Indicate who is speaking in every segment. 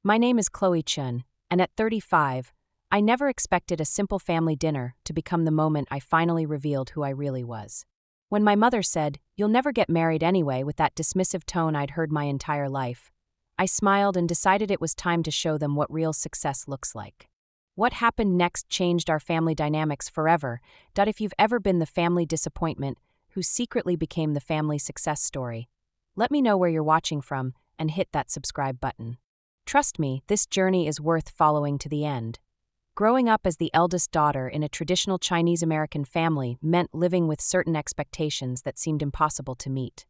Speaker 1: My name is Chloe Chen, and at 35, I never expected a simple family dinner to become the moment I finally revealed who I really was. When my mother said, "You'll never get married anyway," with that dismissive tone I'd heard my entire life, I smiled and decided it was time to show them what real success looks like. What happened next changed our family dynamics forever. If you've ever been the family disappointment who secretly became the family success story, let me know where you're watching from and hit that subscribe button. Trust me, this journey is worth following to the end. Growing up as the eldest daughter in a traditional Chinese-American family meant living with certain expectations that seemed impossible to meet.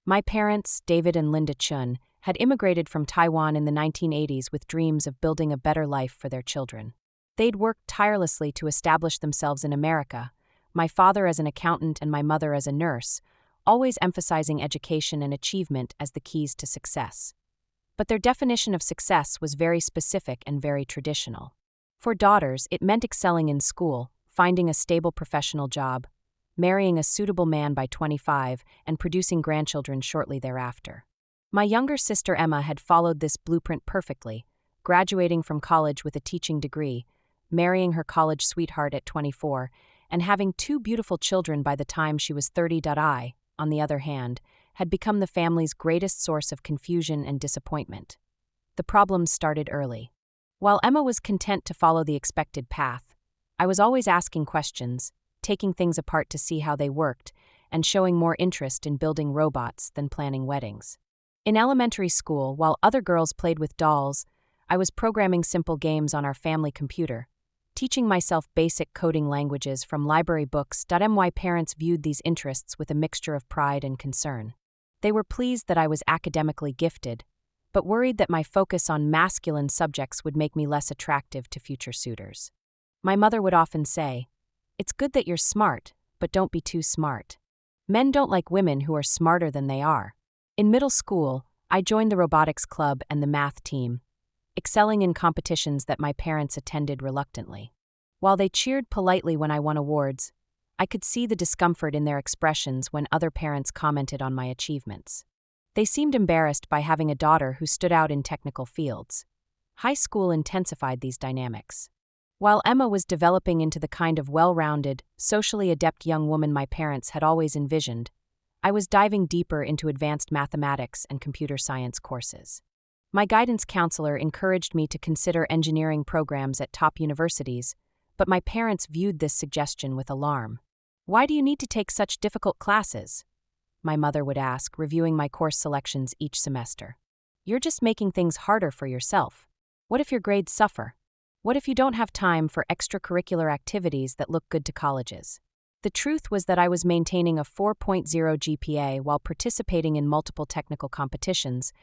Speaker 1: My parents, David and Linda Chun, had immigrated from Taiwan in the 1980s with dreams of building a better life for their children. They'd worked tirelessly to establish themselves in America, my father as an accountant and my mother as a nurse, always emphasizing education and achievement as the keys to success. But their definition of success was very specific and very traditional. For daughters, it meant excelling in school, finding a stable professional job, marrying a suitable man by 25, and producing grandchildren shortly thereafter. My younger sister Emma had followed this blueprint perfectly, graduating from college with a teaching degree, marrying her college sweetheart at 24, and having two beautiful children by the time she was 30. I, on the other hand, had become the family's greatest source of confusion and disappointment. The problems started early. While Emma was content to follow the expected path, I was always asking questions, taking things apart to see how they worked, and showing more interest in building robots than planning weddings. In elementary school, while other girls played with dolls, I was programming simple games on our family computer, teaching myself basic coding languages from library books. My parents viewed these interests with a mixture of pride and concern. They were pleased that I was academically gifted, but worried that my focus on masculine subjects would make me less attractive to future suitors. My mother would often say, "It's good that you're smart, but don't be too smart. Men don't like women who are smarter than they are." In middle school, I joined the robotics club and the math team, excelling in competitions that my parents attended reluctantly. While they cheered politely when I won awards, I could see the discomfort in their expressions when other parents commented on my achievements. They seemed embarrassed by having a daughter who stood out in technical fields. High school intensified these dynamics. While Emma was developing into the kind of well-rounded, socially adept young woman my parents had always envisioned, I was diving deeper into advanced mathematics and computer science courses. My guidance counselor encouraged me to consider engineering programs at top universities, but my parents viewed this suggestion with alarm. "Why do you need to take such difficult classes?" my mother would ask, reviewing my course selections each semester. "You're just making things harder for yourself. What if your grades suffer? What if you don't have time for extracurricular activities that look good to colleges?" The truth was that I was maintaining a 4.0 GPA while participating in multiple technical competitions,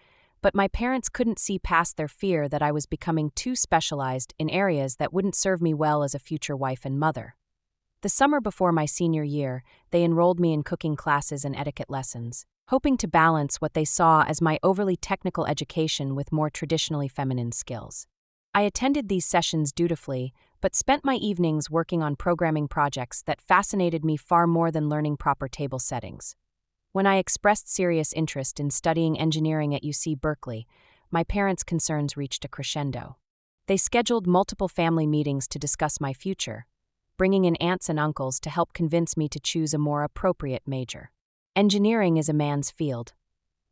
Speaker 1: but my parents couldn't see past their fear that I was becoming too specialized in areas that wouldn't serve me well as a future wife and mother. The summer before my senior year, they enrolled me in cooking classes and etiquette lessons, hoping to balance what they saw as my overly technical education with more traditionally feminine skills. I attended these sessions dutifully, but spent my evenings working on programming projects that fascinated me far more than learning proper table settings. When I expressed serious interest in studying engineering at UC Berkeley, my parents' concerns reached a crescendo. They scheduled multiple family meetings to discuss my future, bringing in aunts and uncles to help convince me to choose a more appropriate major. "Engineering is a man's field,"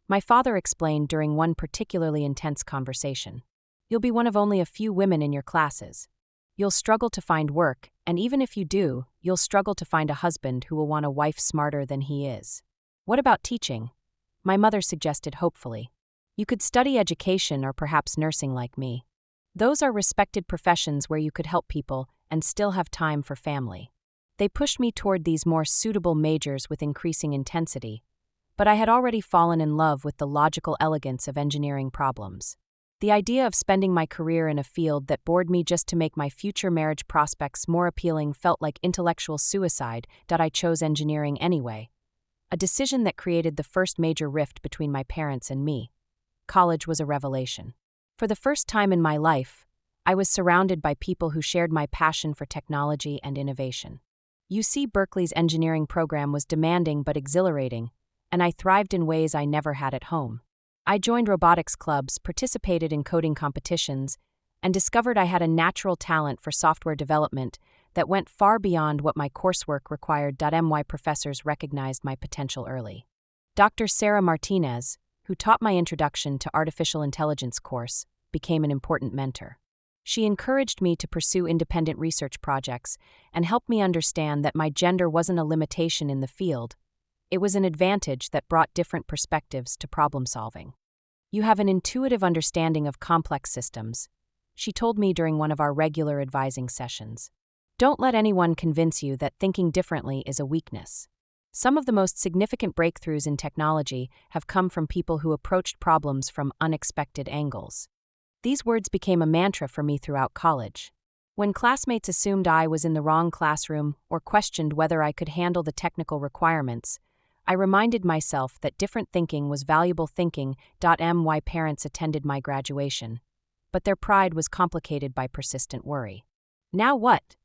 Speaker 1: my father explained during one particularly intense conversation. "You'll be one of only a few women in your classes. You'll struggle to find work, and even if you do, you'll struggle to find a husband who will want a wife smarter than he is." "What about teaching?" my mother suggested hopefully. "You could study education or perhaps nursing like me. Those are respected professions where you could help people and still have time for family." They pushed me toward these more suitable majors with increasing intensity, but I had already fallen in love with the logical elegance of engineering problems. The idea of spending my career in a field that bored me just to make my future marriage prospects more appealing felt like intellectual suicide. I chose engineering anyway, a decision that created the first major rift between my parents and me. College was a revelation. For the first time in my life, I was surrounded by people who shared my passion for technology and innovation. UC Berkeley's engineering program was demanding but exhilarating, and I thrived in ways I never had at home. I joined robotics clubs, participated in coding competitions, and discovered I had a natural talent for software development that went far beyond what my coursework required. My professors recognized my potential early. Dr. Sarah Martinez, who taught my Introduction to Artificial Intelligence course, became an important mentor. She encouraged me to pursue independent research projects and helped me understand that my gender wasn't a limitation in the field. It was an advantage that brought different perspectives to problem solving. You have an intuitive understanding of complex systems, she told me during one of our regular advising sessions. Don't let anyone convince you that thinking differently is a weakness. Some of the most significant breakthroughs in technology have come from people who approached problems from unexpected angles. These words became a mantra for me throughout college. When classmates assumed I was in the wrong classroom or questioned whether I could handle the technical requirements, I reminded myself that different thinking was valuable thinking. My parents attended my graduation, but their pride was complicated by persistent worry. Now what?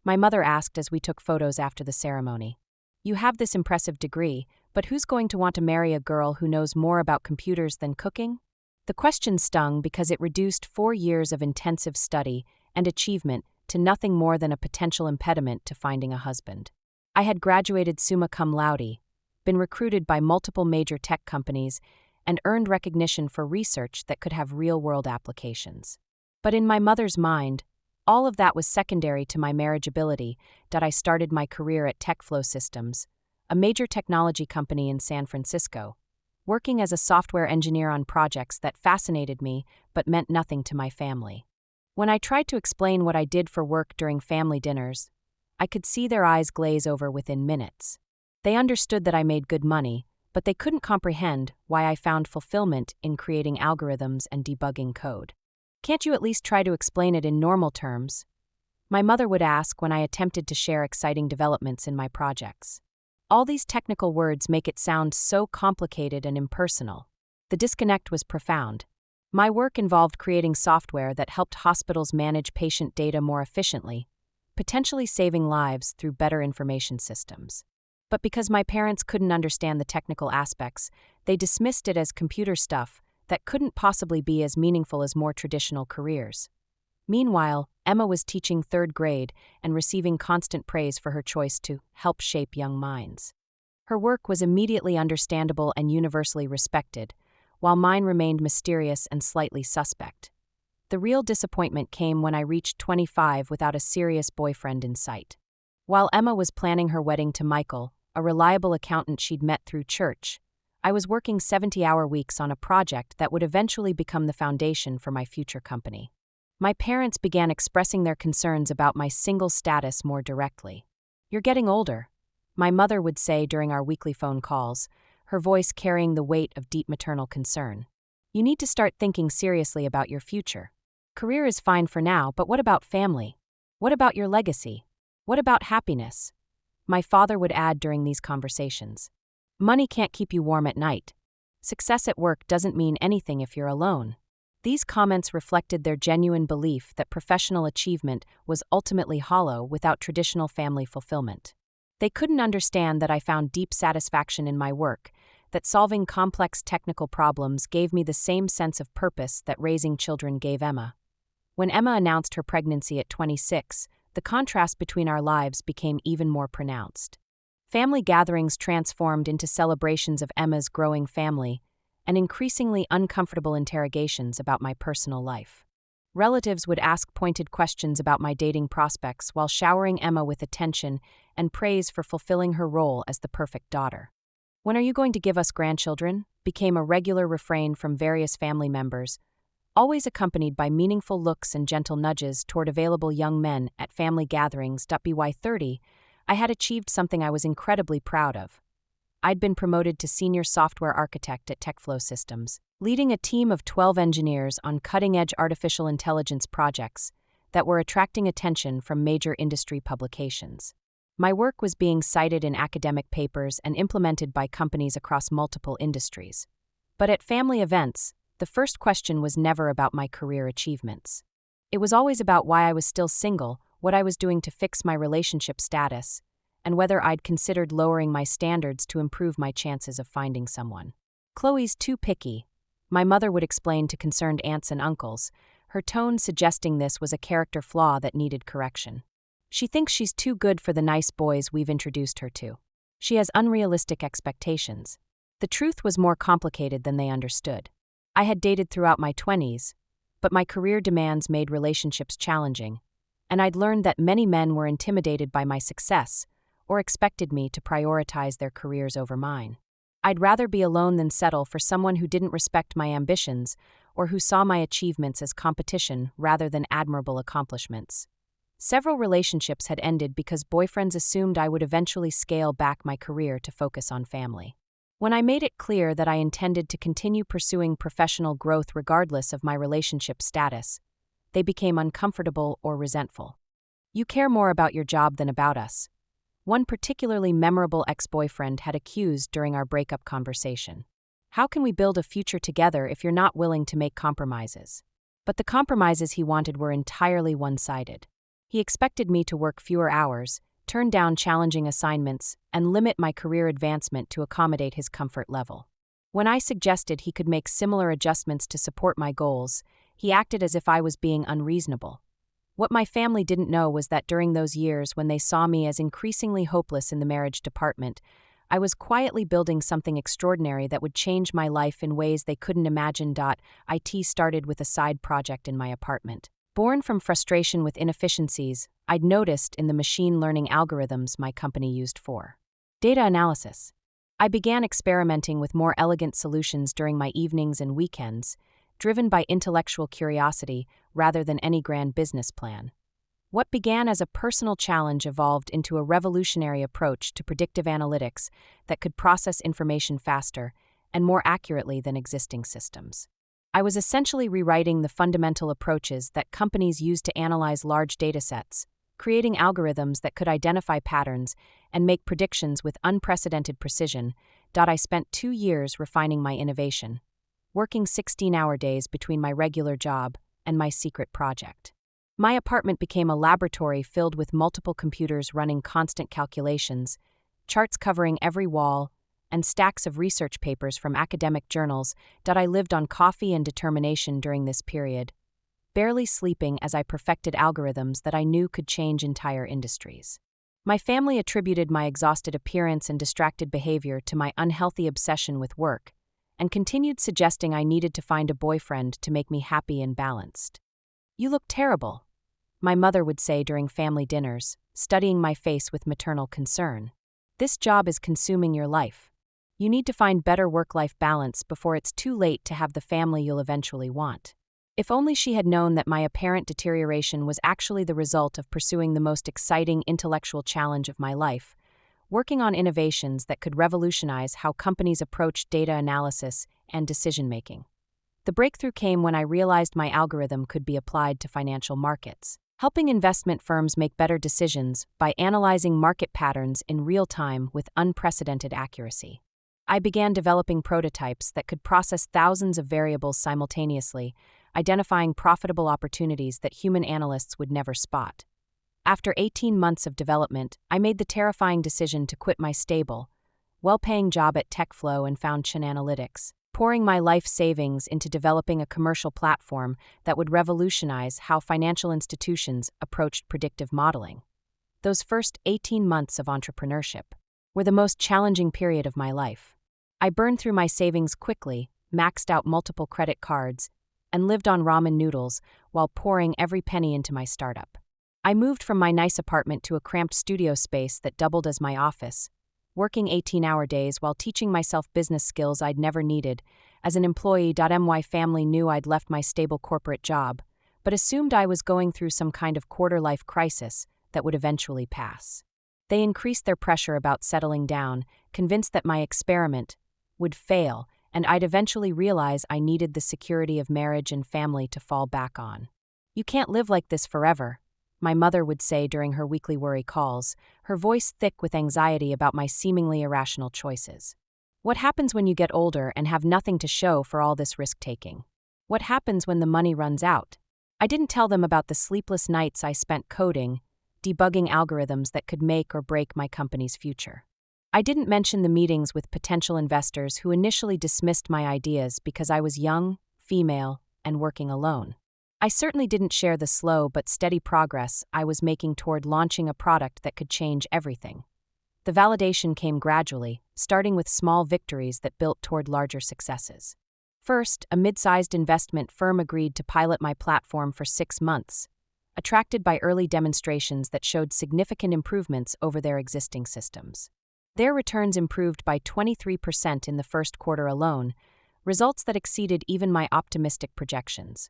Speaker 1: My mother asked as we took photos after the ceremony. You have this impressive degree, but who's going to want to marry a girl who knows more about computers than cooking? The question stung because it reduced 4 years of intensive study and achievement to nothing more than a potential impediment to finding a husband. I had graduated summa cum laude, been recruited by multiple major tech companies, and earned recognition for research that could have real-world applications. But in my mother's mind, all of that was secondary to my marriageability. I started my career at TechFlow Systems, a major technology company in San Francisco, working as a software engineer on projects that fascinated me but meant nothing to my family. When I tried to explain what I did for work during family dinners, I could see their eyes glaze over within minutes. They understood that I made good money, but they couldn't comprehend why I found fulfillment in creating algorithms and debugging code. Can't you at least try to explain it in normal terms? My mother would ask when I attempted to share exciting developments in my projects. All these technical words make it sound so complicated and impersonal. The disconnect was profound. My work involved creating software that helped hospitals manage patient data more efficiently, potentially saving lives through better information systems. But because my parents couldn't understand the technical aspects, they dismissed it as computer stuff that couldn't possibly be as meaningful as more traditional careers. Meanwhile, Emma was teaching 3rd grade and receiving constant praise for her choice to help shape young minds. Her work was immediately understandable and universally respected, while mine remained mysterious and slightly suspect. The real disappointment came when I reached 25 without a serious boyfriend in sight. While Emma was planning her wedding to Michael, a reliable accountant she'd met through church, I was working 70-hour weeks on a project that would eventually become the foundation for my future company. My parents began expressing their concerns about my single status more directly. "You're getting older," my mother would say during our weekly phone calls, her voice carrying the weight of deep maternal concern. "You need to start thinking seriously about your future. Career is fine for now, but what about family? What about your legacy? What about happiness?" My father would add during these conversations. "Money can't keep you warm at night. Success at work doesn't mean anything if you're alone." These comments reflected their genuine belief that professional achievement was ultimately hollow without traditional family fulfillment. They couldn't understand that I found deep satisfaction in my work, that solving complex technical problems gave me the same sense of purpose that raising children gave Emma. When Emma announced her pregnancy at 26, the contrast between our lives became even more pronounced. Family gatherings transformed into celebrations of Emma's growing family, and increasingly uncomfortable interrogations about my personal life. Relatives would ask pointed questions about my dating prospects while showering Emma with attention and praise for fulfilling her role as the perfect daughter. "When are you going to give us grandchildren?" became a regular refrain from various family members, always accompanied by meaningful looks and gentle nudges toward available young men at family gatherings. By 30, I had achieved something I was incredibly proud of. I'd been promoted to senior software architect at TechFlow Systems, leading a team of 12 engineers on cutting-edge artificial intelligence projects that were attracting attention from major industry publications. My work was being cited in academic papers and implemented by companies across multiple industries. But at family events, the first question was never about my career achievements. It was always about why I was still single, what I was doing to fix my relationship status, and whether I'd considered lowering my standards to improve my chances of finding someone. "Chloe's too picky," my mother would explain to concerned aunts and uncles, her tone suggesting this was a character flaw that needed correction. She thinks she's too good for the nice boys we've introduced her to. She has unrealistic expectations. The truth was more complicated than they understood. I had dated throughout my 20s, but my career demands made relationships challenging, and I'd learned that many men were intimidated by my success or expected me to prioritize their careers over mine. I'd rather be alone than settle for someone who didn't respect my ambitions or who saw my achievements as competition rather than admirable accomplishments. Several relationships had ended because boyfriends assumed I would eventually scale back my career to focus on family. When I made it clear that I intended to continue pursuing professional growth regardless of my relationship status, they became uncomfortable or resentful. "You care more about your job than about us," one particularly memorable ex-boyfriend had accused during our breakup conversation. "How can we build a future together if you're not willing to make compromises?" But the compromises he wanted were entirely one-sided. He expected me to work fewer hours, turn down challenging assignments, and limit my career advancement to accommodate his comfort level. When I suggested he could make similar adjustments to support my goals, he acted as if I was being unreasonable. What my family didn't know was that during those years when they saw me as increasingly hopeless in the marriage department, I was quietly building something extraordinary that would change my life in ways they couldn't imagine. It started with a side project in my apartment. Born from frustration with inefficiencies I'd noticed in the machine learning algorithms my company used for data analysis. I began experimenting with more elegant solutions during my evenings and weekends, driven by intellectual curiosity rather than any grand business plan. What began as a personal challenge evolved into a revolutionary approach to predictive analytics that could process information faster and more accurately than existing systems. I was essentially rewriting the fundamental approaches that companies use to analyze large datasets, creating algorithms that could identify patterns and make predictions with unprecedented precision. I spent 2 years refining my innovation, working 16-hour days between my regular job and my secret project. My apartment became a laboratory filled with multiple computers running constant calculations, charts covering every wall, and stacks of research papers from academic journals. I lived on coffee and determination during this period, barely sleeping as I perfected algorithms that I knew could change entire industries. My family attributed my exhausted appearance and distracted behavior to my unhealthy obsession with work, and continued suggesting I needed to find a boyfriend to make me happy and balanced. "You look terrible," my mother would say during family dinners, studying my face with maternal concern. "This job is consuming your life. You need to find better work-life balance before it's too late to have the family you'll eventually want." If only she had known that my apparent deterioration was actually the result of pursuing the most exciting intellectual challenge of my life, working on innovations that could revolutionize how companies approach data analysis and decision-making. The breakthrough came when I realized my algorithm could be applied to financial markets, helping investment firms make better decisions by analyzing market patterns in real time with unprecedented accuracy. I began developing prototypes that could process thousands of variables simultaneously, identifying profitable opportunities that human analysts would never spot. After 18 months of development, I made the terrifying decision to quit my stable, well-paying job at TechFlow and found Chen Analytics, pouring my life savings into developing a commercial platform that would revolutionize how financial institutions approached predictive modeling. Those first 18 months of entrepreneurship were the most challenging period of my life. I burned through my savings quickly, maxed out multiple credit cards, and lived on ramen noodles while pouring every penny into my startup. I moved from my nice apartment to a cramped studio space that doubled as my office, working 18-hour days while teaching myself business skills I'd never needed. As an employee, my family knew I'd left my stable corporate job, but assumed I was going through some kind of quarter-life crisis that would eventually pass. They increased their pressure about settling down, convinced that my experiment would fail, and I'd eventually realize I needed the security of marriage and family to fall back on. "You can't live like this forever," my mother would say during her weekly worry calls, her voice thick with anxiety about my seemingly irrational choices. "What happens when you get older and have nothing to show for all this risk-taking? What happens when the money runs out?" I didn't tell them about the sleepless nights I spent coding, debugging algorithms that could make or break my company's future. I didn't mention the meetings with potential investors who initially dismissed my ideas because I was young, female, and working alone. I certainly didn't share the slow but steady progress I was making toward launching a product that could change everything. The validation came gradually, starting with small victories that built toward larger successes. First, a mid-sized investment firm agreed to pilot my platform for 6 months, attracted by early demonstrations that showed significant improvements over their existing systems. Their returns improved by 23% in the first quarter alone, results that exceeded even my optimistic projections.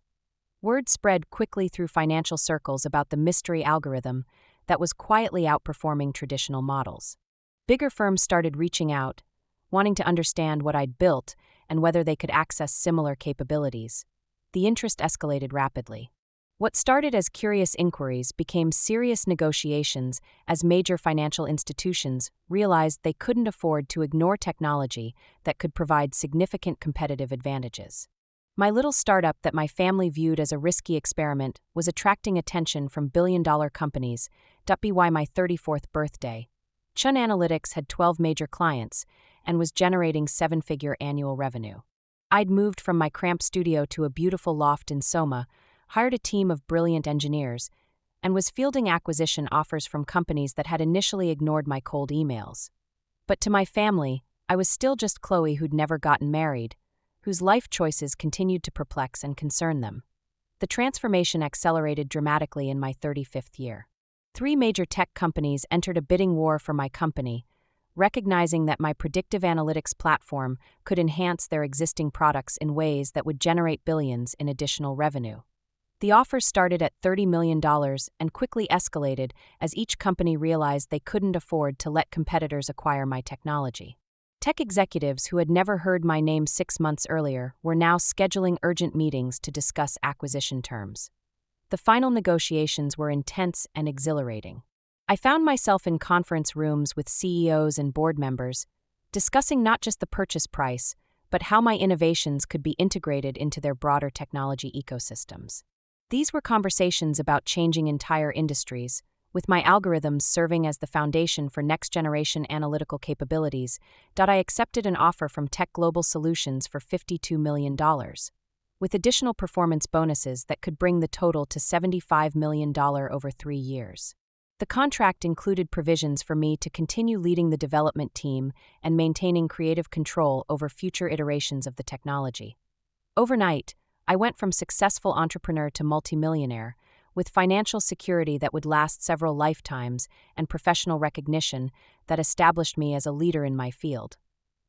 Speaker 1: Word spread quickly through financial circles about the mystery algorithm that was quietly outperforming traditional models. Bigger firms started reaching out, wanting to understand what I'd built and whether they could access similar capabilities. The interest escalated rapidly. What started as curious inquiries became serious negotiations as major financial institutions realized they couldn't afford to ignore technology that could provide significant competitive advantages. My little startup that my family viewed as a risky experiment was attracting attention from billion-dollar companies. By my 34th birthday, Chun Analytics had 12 major clients and was generating 7-figure annual revenue. I'd moved from my cramped studio to a beautiful loft in Soma, hired a team of brilliant engineers, and was fielding acquisition offers from companies that had initially ignored my cold emails. But to my family, I was still just Chloe who'd never gotten married, whose life choices continued to perplex and concern them. The transformation accelerated dramatically in my 35th year. 3 major tech companies entered a bidding war for my company, recognizing that my predictive analytics platform could enhance their existing products in ways that would generate billions in additional revenue. The offers started at $30 million and quickly escalated as each company realized they couldn't afford to let competitors acquire my technology. Tech executives who had never heard my name 6 months earlier were now scheduling urgent meetings to discuss acquisition terms. The final negotiations were intense and exhilarating. I found myself in conference rooms with CEOs and board members, discussing not just the purchase price, but how my innovations could be integrated into their broader technology ecosystems. These were conversations about changing entire industries, with my algorithms serving as the foundation for next-generation analytical capabilities. I accepted an offer from Tech Global Solutions for $52 million, with additional performance bonuses that could bring the total to $75 million over 3 years. The contract included provisions for me to continue leading the development team and maintaining creative control over future iterations of the technology. Overnight, I went from successful entrepreneur to multimillionaire, with financial security that would last several lifetimes and professional recognition that established me as a leader in my field.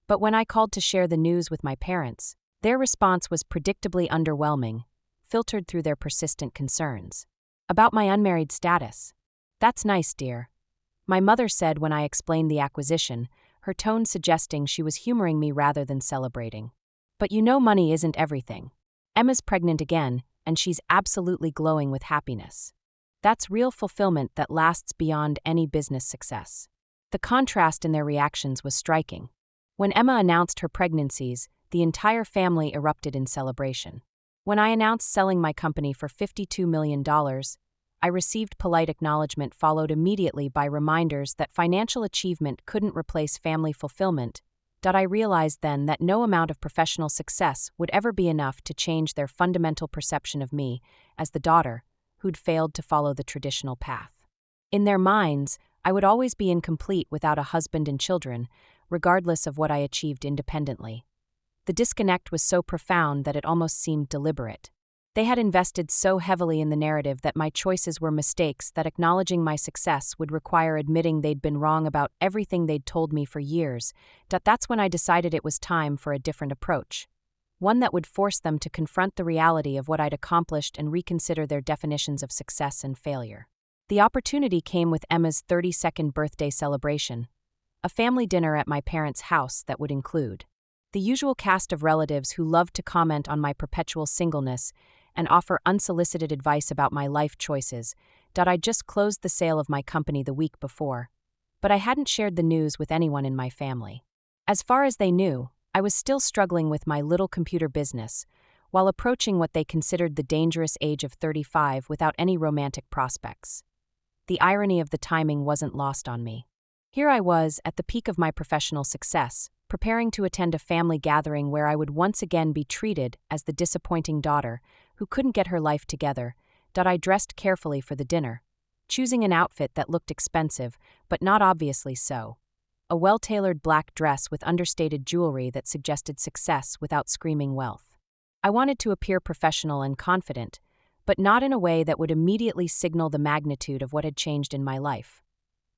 Speaker 1: But when I called to share the news with my parents, their response was predictably underwhelming, filtered through their persistent concerns. About my unmarried status. "That's nice, dear," my mother said when I explained the acquisition, her tone suggesting she was humoring me rather than celebrating. "But you know money isn't everything. Emma's pregnant again, and she's absolutely glowing with happiness. That's real fulfillment that lasts beyond any business success." The contrast in their reactions was striking. When Emma announced her pregnancies, the entire family erupted in celebration. When I announced selling my company for $52 million, I received polite acknowledgement followed immediately by reminders that financial achievement couldn't replace family fulfillment. I realized then that no amount of professional success would ever be enough to change their fundamental perception of me as the daughter who'd failed to follow the traditional path. In their minds, I would always be incomplete without a husband and children, regardless of what I achieved independently. The disconnect was so profound that it almost seemed deliberate. They had invested so heavily in the narrative that my choices were mistakes that acknowledging my success would require admitting they'd been wrong about everything they'd told me for years. That's when I decided it was time for a different approach. One that would force them to confront the reality of what I'd accomplished and reconsider their definitions of success and failure. The opportunity came with Emma's 32nd birthday celebration, a family dinner at my parents' house that would include the usual cast of relatives who loved to comment on my perpetual singleness and offer unsolicited advice about my life choices. I'd just closed the sale of my company the week before, but I hadn't shared the news with anyone in my family. As far as they knew, I was still struggling with my little computer business, while approaching what they considered the dangerous age of 35 without any romantic prospects. The irony of the timing wasn't lost on me. Here I was, at the peak of my professional success, preparing to attend a family gathering where I would once again be treated as the disappointing daughter who couldn't get her life together. I dressed carefully for the dinner, choosing an outfit that looked expensive, but not obviously so. A well-tailored black dress with understated jewelry that suggested success without screaming wealth. I wanted to appear professional and confident, but not in a way that would immediately signal the magnitude of what had changed in my life.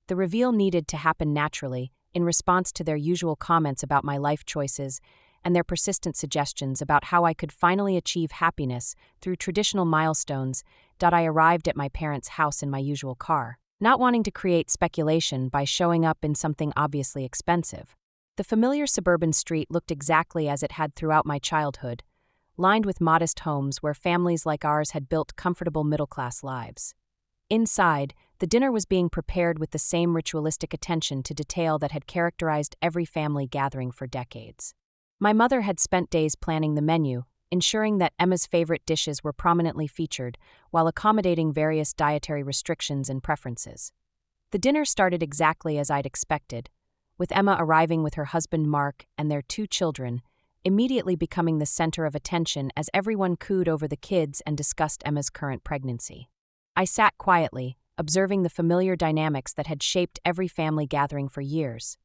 Speaker 1: The reveal needed to happen naturally, in response to their usual comments about my life choices and their persistent suggestions about how I could finally achieve happiness through traditional milestones. I arrived at my parents' house in my usual car, not wanting to create speculation by showing up in something obviously expensive. The familiar suburban street looked exactly as it had throughout my childhood, lined with modest homes where families like ours had built comfortable middle-class lives. Inside, the dinner was being prepared with the same ritualistic attention to detail that had characterized every family gathering for decades. My mother had spent days planning the menu, ensuring that Emma's favorite dishes were prominently featured, while accommodating various dietary restrictions and preferences. The dinner started exactly as I'd expected, with Emma arriving with her husband Mark and their 2 children, immediately becoming the center of attention as everyone cooed over the kids and discussed Emma's current pregnancy. I sat quietly, observing the familiar dynamics that had shaped every family gathering for years.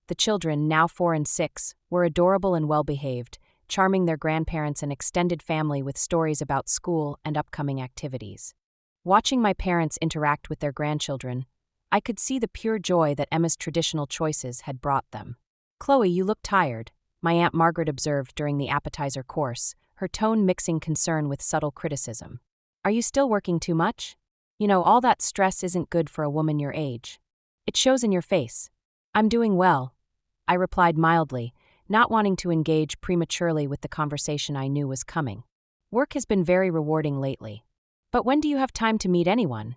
Speaker 1: The children, now 4 and 6, were adorable and well-behaved, charming their grandparents and extended family with stories about school and upcoming activities. Watching my parents interact with their grandchildren, I could see the pure joy that Emma's traditional choices had brought them. "Chloe, you look tired," my Aunt Margaret observed during the appetizer course, her tone mixing concern with subtle criticism. "Are you still working too much? All that stress isn't good for a woman your age. It shows in your face." "I'm doing well," I replied mildly, not wanting to engage prematurely with the conversation I knew was coming. "Work has been very rewarding lately. But when do you have time to meet anyone?"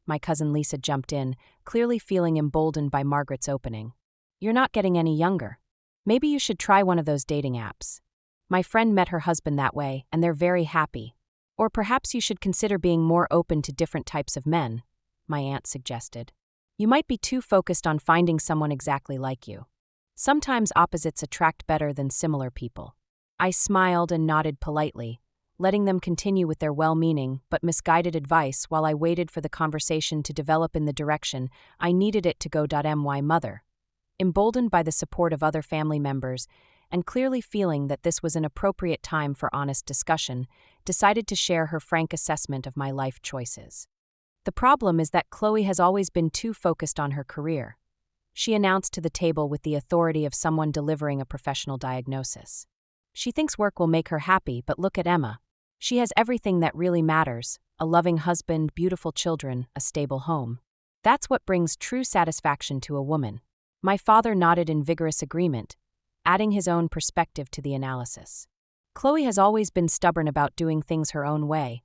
Speaker 1: My cousin Lisa jumped in, clearly feeling emboldened by Margaret's opening. "You're not getting any younger. Maybe you should try one of those dating apps. My friend met her husband that way, and they're very happy. Or perhaps you should consider being more open to different types of men," my aunt suggested. "You might be too focused on finding someone exactly like you. Sometimes opposites attract better than similar people." I smiled and nodded politely, letting them continue with their well-meaning but misguided advice while I waited for the conversation to develop in the direction I needed it to go. My mother, emboldened by the support of other family members and clearly feeling that this was an appropriate time for honest discussion, decided to share her frank assessment of my life choices. "The problem is that Chloe has always been too focused on her career," she announced to the table with the authority of someone delivering a professional diagnosis. "She thinks work will make her happy, but look at Emma. She has everything that really matters: a loving husband, beautiful children, a stable home. That's what brings true satisfaction to a woman." My father nodded in vigorous agreement, adding his own perspective to the analysis. "Chloe has always been stubborn about doing things her own way,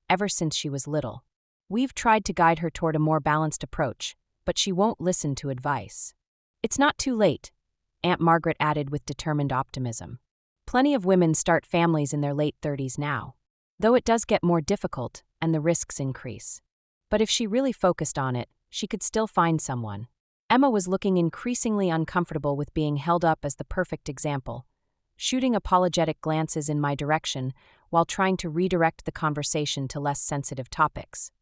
Speaker 1: ever since she was little. We've tried to guide her toward a more balanced approach, but she won't listen to advice." "It's not too late," Aunt Margaret added with determined optimism. "Plenty of women start families in their late 30s now, though it does get more difficult and the risks increase. But if she really focused on it, she could still find someone." Emma was looking increasingly uncomfortable with being held up as the perfect example, shooting apologetic glances in my direction while trying to redirect the conversation to less sensitive topics.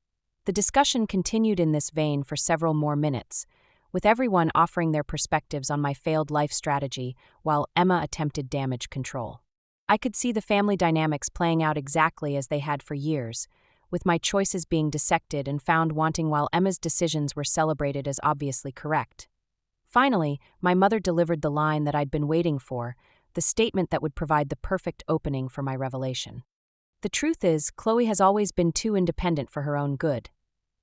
Speaker 1: The discussion continued in this vein for several more minutes, with everyone offering their perspectives on my failed life strategy while Emma attempted damage control. I could see the family dynamics playing out exactly as they had for years, with my choices being dissected and found wanting while Emma's decisions were celebrated as obviously correct. Finally, my mother delivered the line that I'd been waiting for, the statement that would provide the perfect opening for my revelation. "The truth is, Chloe has always been too independent for her own good,"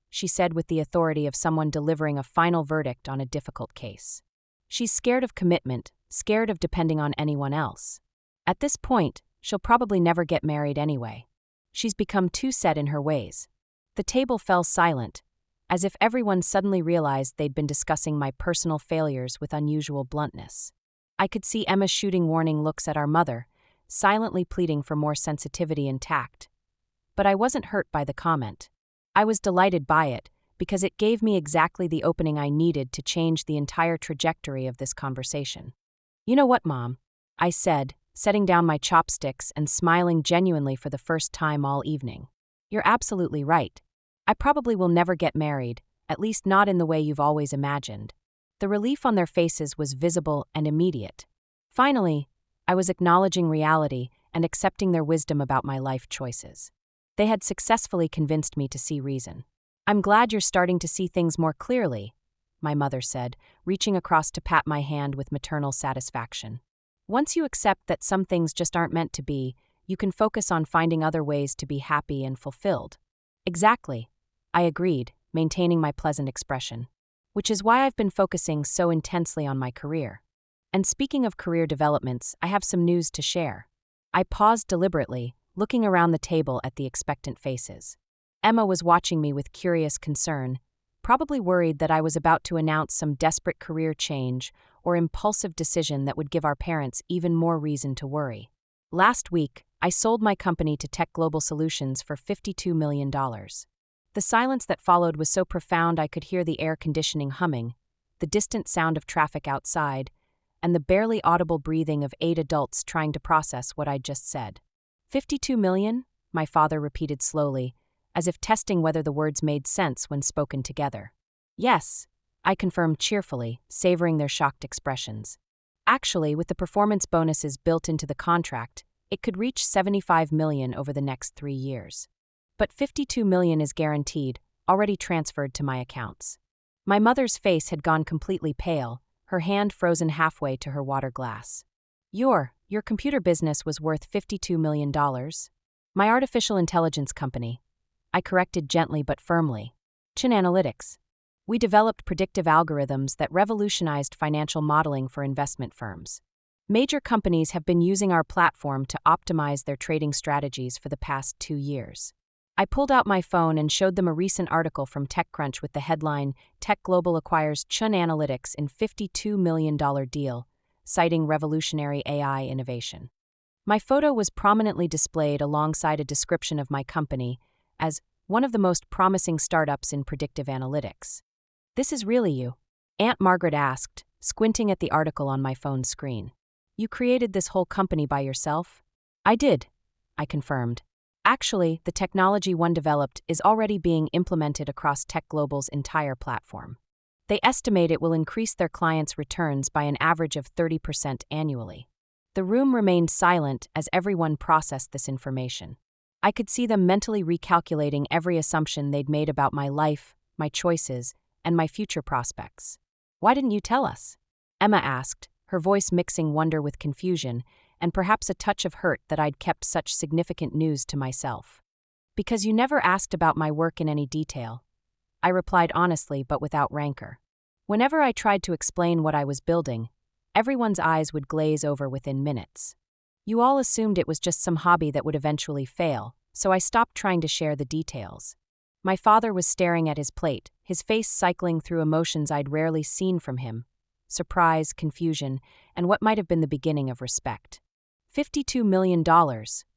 Speaker 1: she said with the authority of someone delivering a final verdict on a difficult case. "She's scared of commitment, scared of depending on anyone else. At this point, she'll probably never get married anyway. She's become too set in her ways." The table fell silent, as if everyone suddenly realized they'd been discussing my personal failures with unusual bluntness. I could see Emma shooting warning looks at our mother, silently pleading for more sensitivity and tact. But I wasn't hurt by the comment. I was delighted by it, because it gave me exactly the opening I needed to change the entire trajectory of this conversation. "You know what, Mom?" I said, setting down my chopsticks and smiling genuinely for the first time all evening. "You're absolutely right. I probably will never get married, at least not in the way you've always imagined." The relief on their faces was visible and immediate. Finally, I was acknowledging reality and accepting their wisdom about my life choices. They had successfully convinced me to see reason. "I'm glad you're starting to see things more clearly," my mother said, reaching across to pat my hand with maternal satisfaction. "Once you accept that some things just aren't meant to be, you can focus on finding other ways to be happy and fulfilled." "Exactly," I agreed, maintaining my pleasant expression. "Which is why I've been focusing so intensely on my career. And speaking of career developments, I have some news to share." I paused deliberately, looking around the table at the expectant faces. Emma was watching me with curious concern, probably worried that I was about to announce some desperate career change or impulsive decision that would give our parents even more reason to worry. "Last week, I sold my company to Tech Global Solutions for $52 million. The silence that followed was so profound I could hear the air conditioning humming, the distant sound of traffic outside, and the barely audible breathing of 8 adults trying to process what I'd just said. "$52 million?" my father repeated slowly, as if testing whether the words made sense when spoken together. "Yes," I confirmed cheerfully, savoring their shocked expressions. "Actually, with the performance bonuses built into the contract, it could reach $75 million over the next 3 years. But $52 million is guaranteed, already transferred to my accounts." My mother's face had gone completely pale, her hand frozen halfway to her water glass. Your computer business was worth $52 million? "My artificial intelligence company," I corrected gently but firmly. "Chen Analytics. We developed predictive algorithms that revolutionized financial modeling for investment firms. Major companies have been using our platform to optimize their trading strategies for the past 2 years." I pulled out my phone and showed them a recent article from TechCrunch with the headline, "Tech Global Acquires Chun Analytics in $52 million Deal, Citing Revolutionary AI Innovation." My photo was prominently displayed alongside a description of my company as one of the most promising startups in predictive analytics. "This is really you?" Aunt Margaret asked, squinting at the article on my phone's screen. "You created this whole company by yourself?" "I did," I confirmed. "Actually, the technology one developed is already being implemented across Tech Global's entire platform. They estimate it will increase their clients' returns by an average of 30% annually." The room remained silent as everyone processed this information. I could see them mentally recalculating every assumption they'd made about my life, my choices, and my future prospects. "Why didn't you tell us?" Emma asked, her voice mixing wonder with confusion, and perhaps a touch of hurt that I'd kept such significant news to myself. "Because you never asked about my work in any detail," I replied honestly but without rancor. Whenever I tried to explain what I was building, everyone's eyes would glaze over within minutes. "You all assumed it was just some hobby that would eventually fail, so I stopped trying to share the details." My father was staring at his plate, his face cycling through emotions I'd rarely seen from him: surprise, confusion, and what might have been the beginning of respect. $52 million,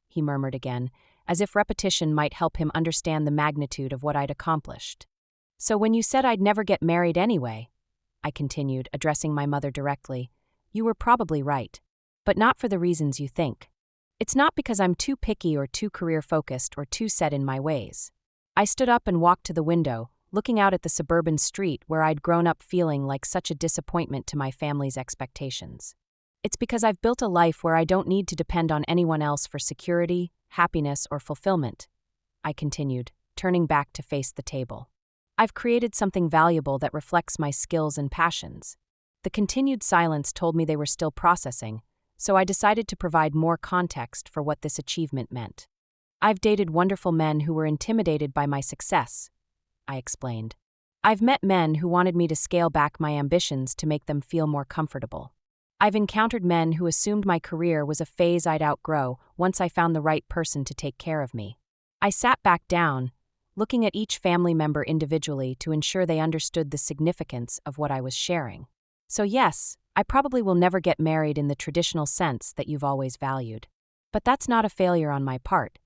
Speaker 1: he murmured again, as if repetition might help him understand the magnitude of what I'd accomplished. "So when you said I'd never get married anyway," I continued, addressing my mother directly, "you were probably right. But not for the reasons you think. It's not because I'm too picky or too career-focused or too set in my ways." I stood up and walked to the window, looking out at the suburban street where I'd grown up feeling like such a disappointment to my family's expectations. "It's because I've built a life where I don't need to depend on anyone else for security, happiness, or fulfillment," I continued, turning back to face the table. "I've created something valuable that reflects my skills and passions." The continued silence told me they were still processing, so I decided to provide more context for what this achievement meant. "I've dated wonderful men who were intimidated by my success," I explained. "I've met men who wanted me to scale back my ambitions to make them feel more comfortable. I've encountered men who assumed my career was a phase I'd outgrow once I found the right person to take care of me." I sat back down, looking at each family member individually to ensure they understood the significance of what I was sharing. "So yes, I probably will never get married in the traditional sense that you've always valued. But that's not a failure on my part.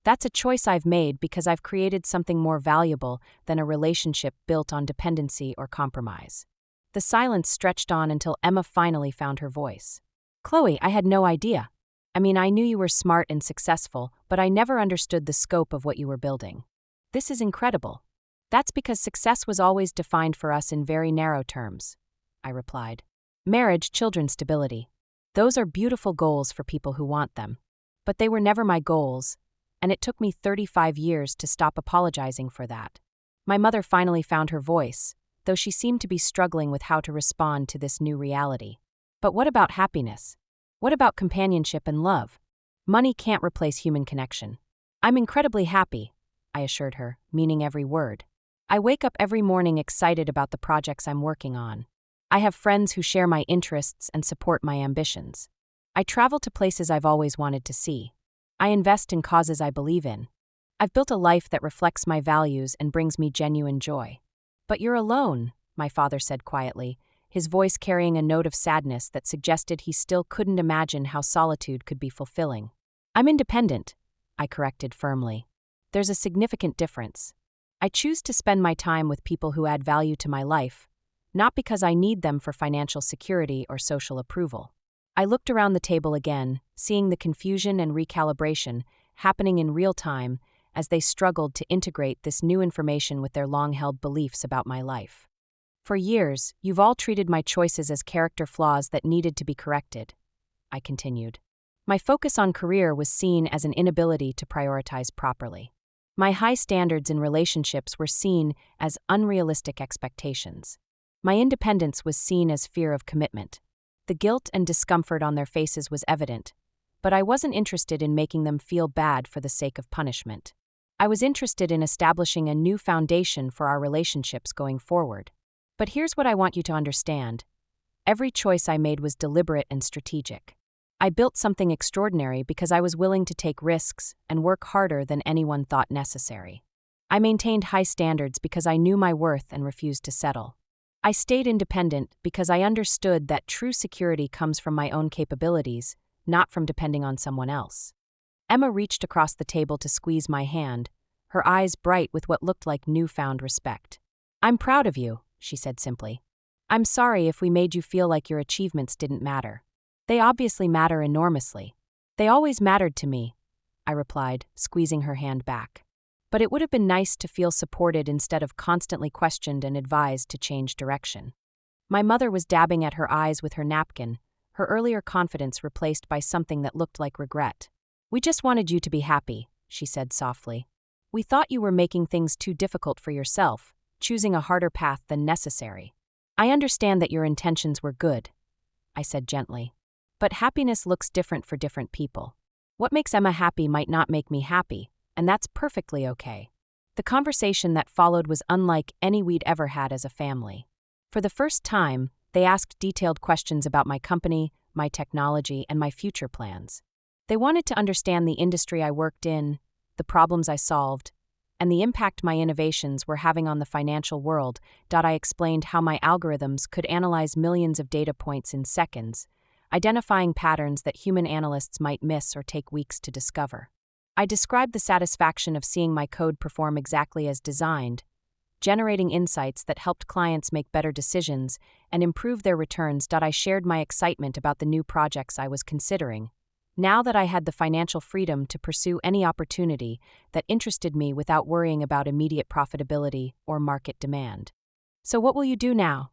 Speaker 1: That's a choice I've made because I've created something more valuable than a relationship built on dependency or compromise. The silence stretched on until Emma finally found her voice. Chloe, I had no idea. I mean, I knew you were smart and successful, but I never understood the scope of what you were building. This is incredible. That's because success was always defined for us in very narrow terms, I replied. Marriage, children, stability. Those are beautiful goals for people who want them. But they were never my goals, and it took me 35 years to stop apologizing for that. My mother finally found her voice, though she seemed to be struggling with how to respond to this new reality. But what about happiness? What about companionship and love? Money can't replace human connection. I'm incredibly happy, I assured her, meaning every word. I wake up every morning excited about the projects I'm working on. I have friends who share my interests and support my ambitions. I travel to places I've always wanted to see. I invest in causes I believe in. I've built a life that reflects my values and brings me genuine joy. But you're alone, my father said quietly, his voice carrying a note of sadness that suggested he still couldn't imagine how solitude could be fulfilling. I'm independent, I corrected firmly. There's a significant difference. I choose to spend my time with people who add value to my life, not because I need them for financial security or social approval. I looked around the table again, seeing the confusion and recalibration happening in real time as they struggled to integrate this new information with their long-held beliefs about my life. For years, you've all treated my choices as character flaws that needed to be corrected, I continued. My focus on career was seen as an inability to prioritize properly. My high standards in relationships were seen as unrealistic expectations. My independence was seen as fear of commitment. The guilt and discomfort on their faces was evident, but I wasn't interested in making them feel bad for the sake of punishment. I was interested in establishing a new foundation for our relationships going forward. But here's what I want you to understand. Every choice I made was deliberate and strategic. I built something extraordinary because I was willing to take risks and work harder than anyone thought necessary. I maintained high standards because I knew my worth and refused to settle. I stayed independent because I understood that true security comes from my own capabilities, not from depending on someone else. Emma reached across the table to squeeze my hand, her eyes bright with what looked like newfound respect. I'm proud of you, she said simply. I'm sorry if we made you feel like your achievements didn't matter. They obviously matter enormously. They always mattered to me, I replied, squeezing her hand back. But it would have been nice to feel supported instead of constantly questioned and advised to change direction. My mother was dabbing at her eyes with her napkin, her earlier confidence replaced by something that looked like regret. We just wanted you to be happy, she said softly. We thought you were making things too difficult for yourself, choosing a harder path than necessary. I understand that your intentions were good, I said gently. But happiness looks different for different people. What makes Emma happy might not make me happy, and that's perfectly okay. The conversation that followed was unlike any we'd ever had as a family. For the first time, they asked detailed questions about my company, my technology, and my future plans. They wanted to understand the industry I worked in, the problems I solved, and the impact my innovations were having on the financial world. I explained how my algorithms could analyze millions of data points in seconds, identifying patterns that human analysts might miss or take weeks to discover. I described the satisfaction of seeing my code perform exactly as designed, generating insights that helped clients make better decisions and improve their returns. I shared my excitement about the new projects I was considering, now that I had the financial freedom to pursue any opportunity that interested me without worrying about immediate profitability or market demand. So what will you do now?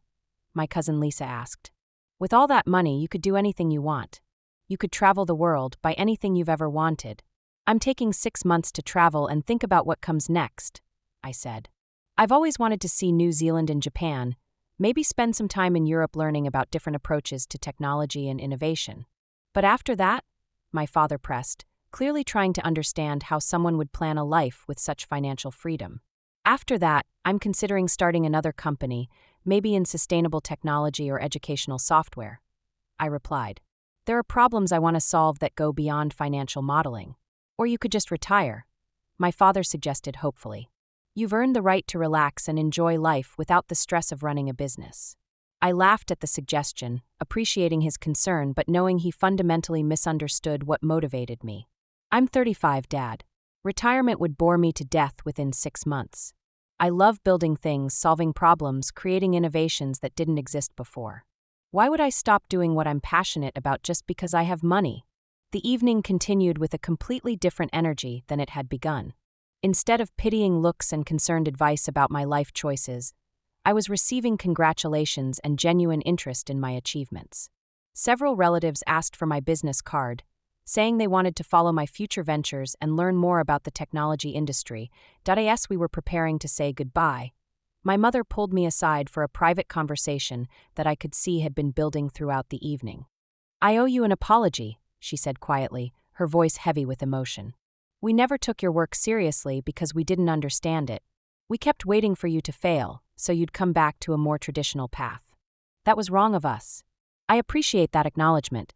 Speaker 1: My cousin Lisa asked. With all that money, you could do anything you want. You could travel the world, buy anything you've ever wanted. I'm taking 6 months to travel and think about what comes next, I said. I've always wanted to see New Zealand and Japan, maybe spend some time in Europe learning about different approaches to technology and innovation. But after that, my father pressed, clearly trying to understand how someone would plan a life with such financial freedom. After that, I'm considering starting another company, maybe in sustainable technology or educational software, I replied. There are problems I want to solve that go beyond financial modeling. Or you could just retire, my father suggested hopefully. You've earned the right to relax and enjoy life without the stress of running a business. I laughed at the suggestion, appreciating his concern but knowing he fundamentally misunderstood what motivated me. I'm 35, Dad. Retirement would bore me to death within 6 months. I love building things, solving problems, creating innovations that didn't exist before. Why would I stop doing what I'm passionate about just because I have money? The evening continued with a completely different energy than it had begun. Instead of pitying looks and concerned advice about my life choices, I was receiving congratulations and genuine interest in my achievements. Several relatives asked for my business card, saying they wanted to follow my future ventures and learn more about the technology industry. As we were preparing to say goodbye, my mother pulled me aside for a private conversation that I could see had been building throughout the evening. "I owe you an apology," she said quietly, her voice heavy with emotion. "We never took your work seriously because we didn't understand it. We kept waiting for you to fail, so you'd come back to a more traditional path. That was wrong of us. I appreciate that acknowledgement,"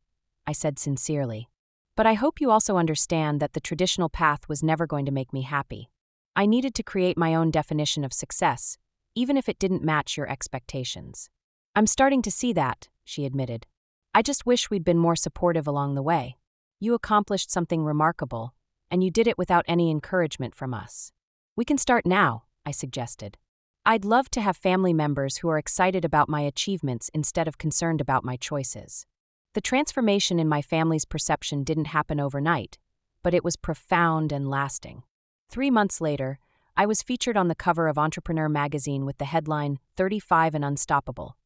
Speaker 1: I said sincerely. "But I hope you also understand that the traditional path was never going to make me happy. I needed to create my own definition of success, even if it didn't match your expectations." "I'm starting to see that," she admitted. "I just wish we'd been more supportive along the way. You accomplished something remarkable, and you did it without any encouragement from us." "We can start now," I suggested. "I'd love to have family members who are excited about my achievements instead of concerned about my choices." The transformation in my family's perception didn't happen overnight, but it was profound and lasting. 3 months later, I was featured on the cover of Entrepreneur magazine with the headline, "35 and Unstoppable."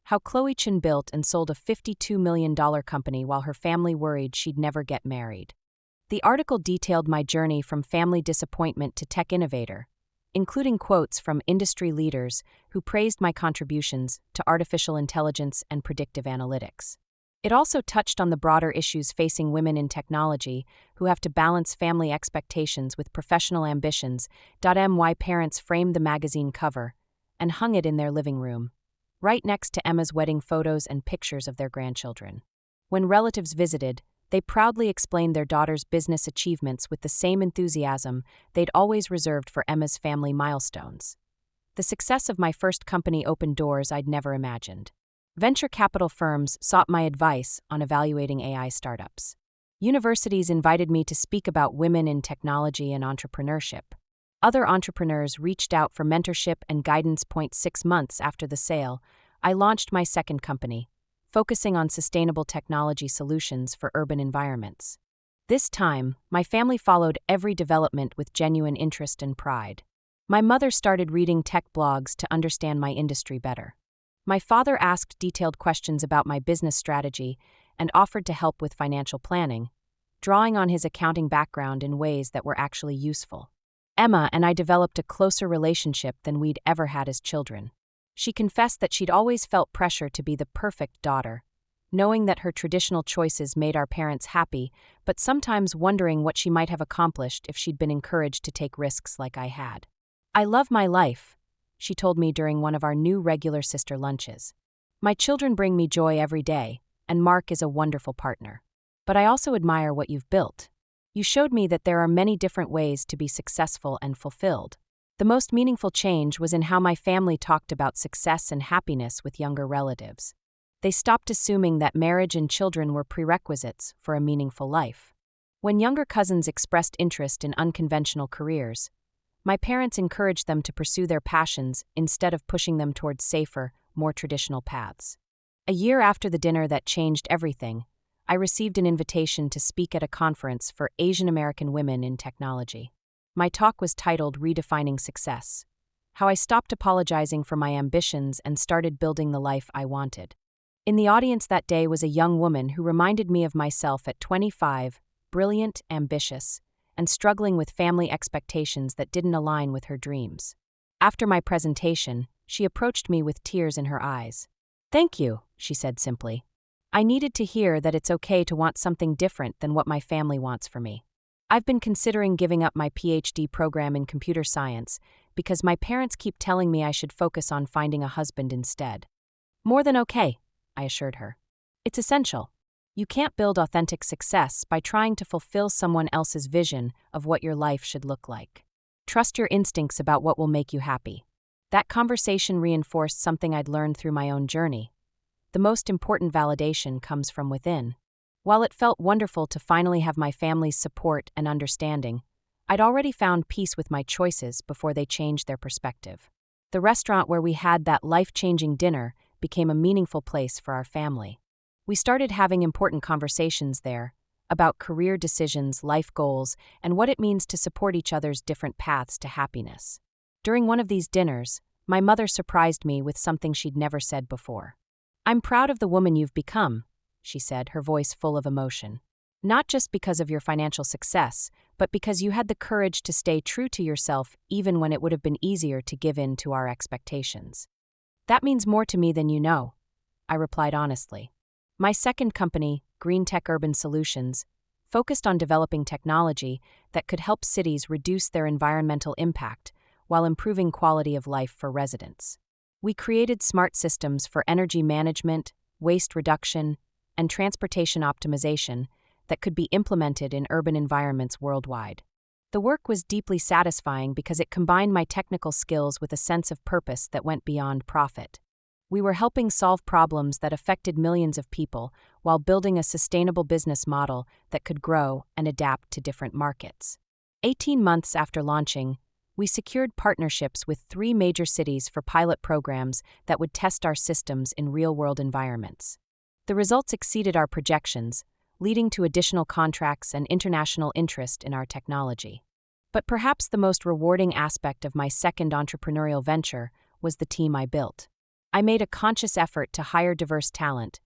Speaker 1: How Chloe Chen built and sold a $52 million company while her family worried she'd never get married. The article detailed my journey from family disappointment to tech innovator, including quotes from industry leaders who praised my contributions to artificial intelligence and predictive analytics. It also touched on the broader issues facing women in technology who have to balance family expectations with professional ambitions. My parents framed the magazine cover and hung it in their living room, right next to Emma's wedding photos and pictures of their grandchildren. When relatives visited, they proudly explained their daughter's business achievements with the same enthusiasm they'd always reserved for Emma's family milestones. The success of my first company opened doors I'd never imagined. Venture capital firms sought my advice on evaluating AI startups. Universities invited me to speak about women in technology and entrepreneurship. Other entrepreneurs reached out for mentorship and guidance. 6 months after the sale, I launched my second company, focusing on sustainable technology solutions for urban environments. This time, my family followed every development with genuine interest and pride. My mother started reading tech blogs to understand my industry better. My father asked detailed questions about my business strategy and offered to help with financial planning, drawing on his accounting background in ways that were actually useful. Emma and I developed a closer relationship than we'd ever had as children. She confessed that she'd always felt pressure to be the perfect daughter, knowing that her traditional choices made our parents happy, but sometimes wondering what she might have accomplished if she'd been encouraged to take risks like I had. "I love my life," she told me during one of our new regular sister lunches. "My children bring me joy every day, and Mark is a wonderful partner. But I also admire what you've built. You showed me that there are many different ways to be successful and fulfilled." The most meaningful change was in how my family talked about success and happiness with younger relatives. They stopped assuming that marriage and children were prerequisites for a meaningful life. When younger cousins expressed interest in unconventional careers, my parents encouraged them to pursue their passions instead of pushing them towards safer, more traditional paths. A year after the dinner that changed everything, I received an invitation to speak at a conference for Asian American women in technology. My talk was titled Redefining Success: How I Stopped Apologizing for My Ambitions and Started Building the Life I Wanted. In the audience that day was a young woman who reminded me of myself at 25, brilliant, ambitious, and struggling with family expectations that didn't align with her dreams. After my presentation, she approached me with tears in her eyes. "Thank you," she said simply. "I needed to hear that it's okay to want something different than what my family wants for me. I've been considering giving up my PhD program in computer science because my parents keep telling me I should focus on finding a husband instead." "More than okay," I assured her. "It's essential. You can't build authentic success by trying to fulfill someone else's vision of what your life should look like. Trust your instincts about what will make you happy." That conversation reinforced something I'd learned through my own journey. The most important validation comes from within. While it felt wonderful to finally have my family's support and understanding, I'd already found peace with my choices before they changed their perspective. The restaurant where we had that life-changing dinner became a meaningful place for our family. We started having important conversations there about career decisions, life goals, and what it means to support each other's different paths to happiness. During one of these dinners, my mother surprised me with something she'd never said before. "I'm proud of the woman you've become," she said, her voice full of emotion. "Not just because of your financial success, but because you had the courage to stay true to yourself even when it would have been easier to give in to our expectations." "That means more to me than you know," I replied honestly. My second company, Green Tech Urban Solutions, focused on developing technology that could help cities reduce their environmental impact while improving quality of life for residents. We created smart systems for energy management, waste reduction, and transportation optimization that could be implemented in urban environments worldwide. The work was deeply satisfying because it combined my technical skills with a sense of purpose that went beyond profit. We were helping solve problems that affected millions of people while building a sustainable business model that could grow and adapt to different markets. 18 months after launching, we secured partnerships with 3 major cities for pilot programs that would test our systems in real-world environments. The results exceeded our projections, leading to additional contracts and international interest in our technology. But perhaps the most rewarding aspect of my second entrepreneurial venture was the team I built. I made a conscious effort to hire diverse talent,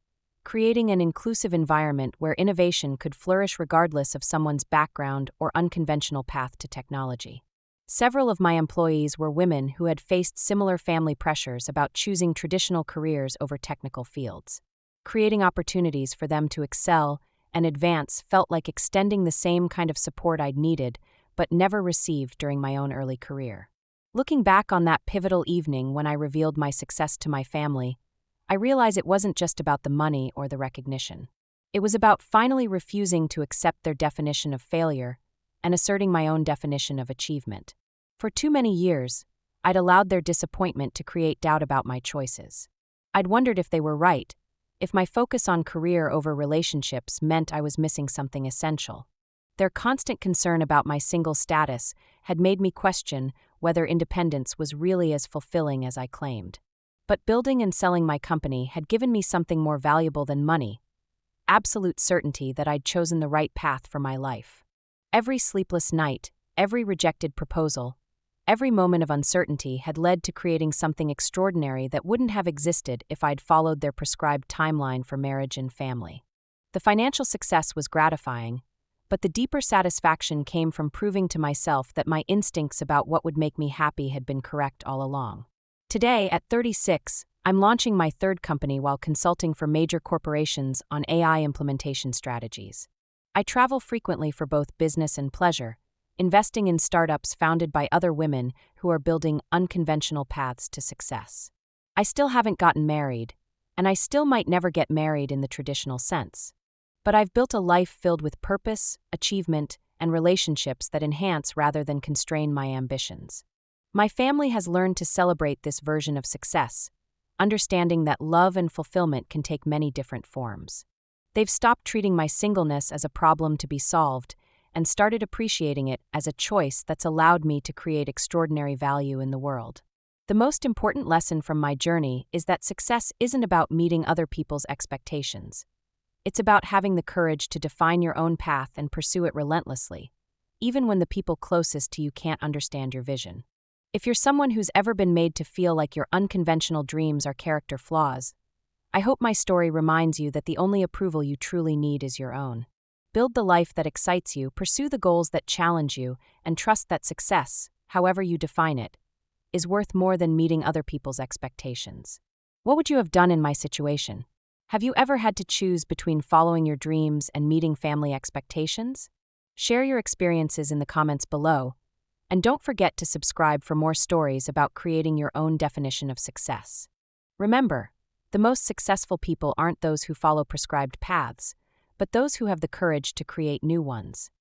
Speaker 1: creating an inclusive environment where innovation could flourish regardless of someone's background or unconventional path to technology. Several of my employees were women who had faced similar family pressures about choosing traditional careers over technical fields. Creating opportunities for them to excel and advance felt like extending the same kind of support I'd needed but never received during my own early career. Looking back on that pivotal evening when I revealed my success to my family, I realize it wasn't just about the money or the recognition. It was about finally refusing to accept their definition of failure and asserting my own definition of achievement. For too many years, I'd allowed their disappointment to create doubt about my choices. I'd wondered if they were right, if my focus on career over relationships meant I was missing something essential. Their constant concern about my single status had made me question whether independence was really as fulfilling as I claimed. But building and selling my company had given me something more valuable than money: absolute certainty that I'd chosen the right path for my life. Every sleepless night, every rejected proposal, every moment of uncertainty had led to creating something extraordinary that wouldn't have existed if I'd followed their prescribed timeline for marriage and family. The financial success was gratifying, but the deeper satisfaction came from proving to myself that my instincts about what would make me happy had been correct all along. Today, at 36, I'm launching my third company while consulting for major corporations on AI implementation strategies. I travel frequently for both business and pleasure, investing in startups founded by other women who are building unconventional paths to success. I still haven't gotten married, and I still might never get married in the traditional sense. But I've built a life filled with purpose, achievement, and relationships that enhance rather than constrain my ambitions. My family has learned to celebrate this version of success, understanding that love and fulfillment can take many different forms. They've stopped treating my singleness as a problem to be solved and started appreciating it as a choice that's allowed me to create extraordinary value in the world. The most important lesson from my journey is that success isn't about meeting other people's expectations. It's about having the courage to define your own path and pursue it relentlessly, even when the people closest to you can't understand your vision. If you're someone who's ever been made to feel like your unconventional dreams are character flaws, I hope my story reminds you that the only approval you truly need is your own. Build the life that excites you, pursue the goals that challenge you, and trust that success, however you define it, is worth more than meeting other people's expectations. What would you have done in my situation? Have you ever had to choose between following your dreams and meeting family expectations? Share your experiences in the comments below, and don't forget to subscribe for more stories about creating your own definition of success. Remember, the most successful people aren't those who follow prescribed paths, but those who have the courage to create new ones.